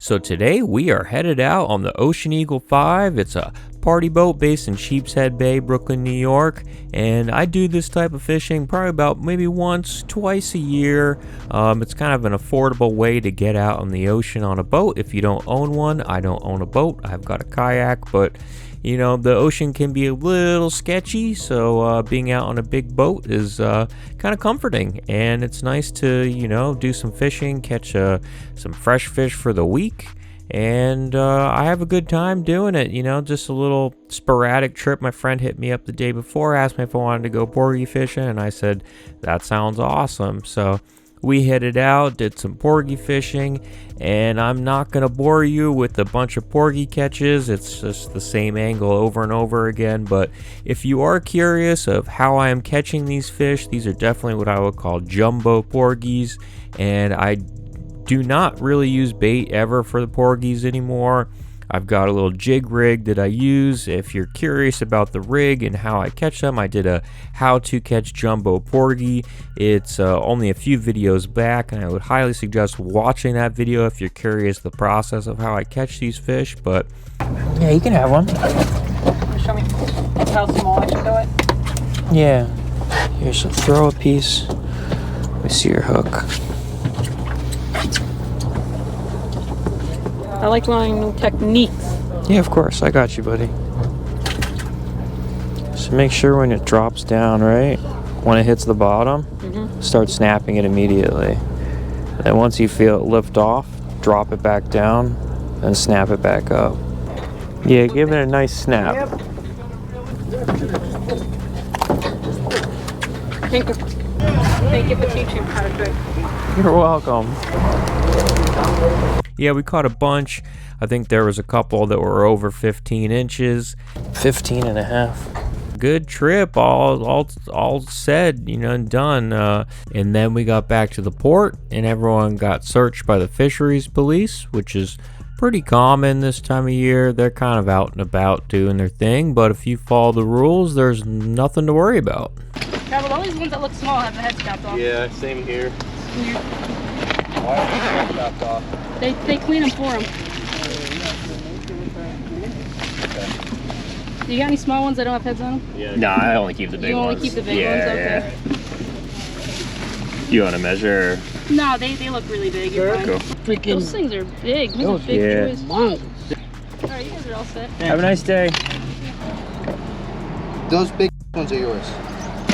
So today we are headed out on the Ocean Eagle 5. It's a party boat based in Sheepshead Bay, Brooklyn, New York. And I do this type of fishing probably about maybe once, twice a year. It's kind of an affordable way to get out on the ocean on a boat. If you don't own one, I don't own a boat. I've got a kayak, but you know, the ocean can be a little sketchy, so being out on a big boat is kind of comforting, and it's nice to, you know, do some fishing, catch some fresh fish for the week, and I have a good time doing it, you know, just a little sporadic trip. My friend hit me up the day before, asked me if I wanted to go porgy fishing, and I said, that sounds awesome. So we headed out, did some porgy fishing, and I'm not going to bore you with a bunch of porgy catches. It's just the same angle over and over again, but if you are curious of how I am catching these fish, these are definitely what I would call jumbo porgies, and I do not really use bait ever for the porgies anymore. I've got a little jig rig that I use. If you're curious about the rig and how I catch them, I did a how to catch jumbo porgy. It's only a few videos back, and I would highly suggest watching that video if you're curious the process of how I catch these fish. But yeah, you can have one. Show me how small I should do it. Yeah. Here, so throw a piece. Let me see your hook. I like learning new techniques. Yeah, of course. I got you, buddy. So make sure when it drops down, right? When it hits the bottom, start snapping it immediately. And then once you feel it lift off, drop it back down and snap it back up. Yeah, give it a nice snap. Yep. Thank you. Thank you for teaching me how to do it. You're welcome. Yeah, we caught a bunch. I think there was a couple that were over 15 inches. 15 and a half. Good trip, all said, you know, and done. And then we got back to the port, and everyone got searched by the Fisheries police, which is pretty common this time of year. They're kind of out and about doing their thing, but if you follow the rules, there's nothing to worry about. Yeah, but all these ones that look small have the heads capped off. Yeah, same here. Why are the heads capped off? They clean them for them. You got any small ones that don't have heads on them? Yeah. No, I only keep the big ones. You only keep the big ones? Okay. Yeah. You want to measure? No, they look really big. You're fine. Cool. Freaking those things are big. Those are big boys. Alright, you guys are all set. Have a nice day. Those big ones are yours.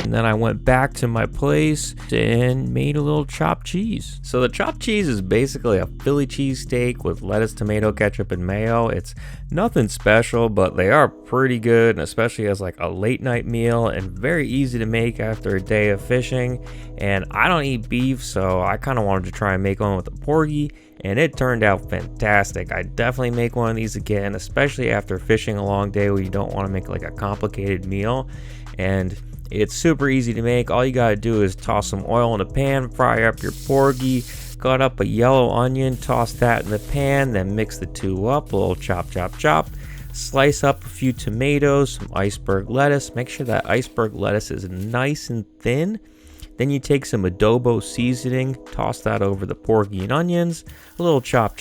And then I went back to my place and made a little chopped cheese. So the chopped cheese is basically a Philly cheesesteak with lettuce, tomato, ketchup, and mayo. It's nothing special, but they are pretty good, and especially as like a late night meal, and very easy to make after a day of fishing. And I don't eat beef, so I kind of wanted to try and make one with a porgy, and it turned out fantastic. I definitely make one of these again, especially after fishing a long day where you don't want to make like a complicated meal. And it's super easy to make. All you gotta do is toss some oil in a pan, fry up your porgy, cut up a yellow onion, toss that in the pan, then mix the two up, a little chop, slice up a few tomatoes, some iceberg lettuce. Make sure that iceberg lettuce is nice and thin. Then you take some adobo seasoning, toss that over the porgy and onions, a little chop.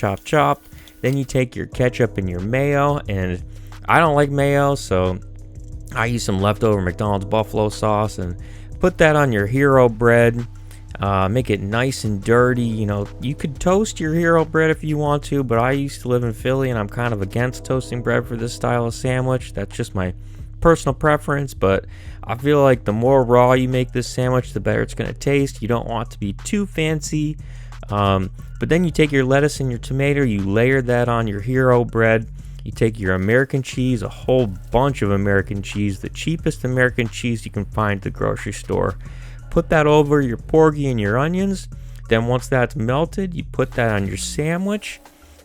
Then you take your ketchup and your mayo, and I don't like mayo, so I use some leftover McDonald's buffalo sauce and put that on your hero bread. Make it nice and dirty. You know, you could toast your hero bread if you want to, but I used to live in Philly and I'm kind of against toasting bread for this style of sandwich. That's just my personal preference, but I feel like the more raw you make this sandwich, the better it's going to taste. You don't want it to be too fancy. But then you take your lettuce and your tomato, you layer that on your hero bread. You take your American cheese, a whole bunch of American cheese, the cheapest American cheese you can find at the grocery store. Put that over your porgy and your onions. Then once that's melted, you put that on your sandwich.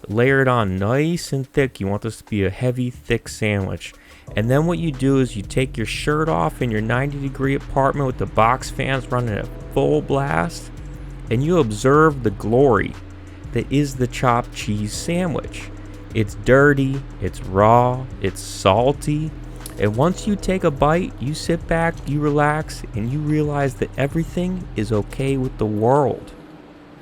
Layer it on nice and thick. You want this to be a heavy, thick sandwich. And then what you do is you take your shirt off in your 90-degree apartment with the box fans running at full blast, and you observe the glory that is the chopped cheese sandwich. It's dirty, it's raw, it's salty, and once you take a bite, you sit back, you relax, and you realize that everything is okay with the world.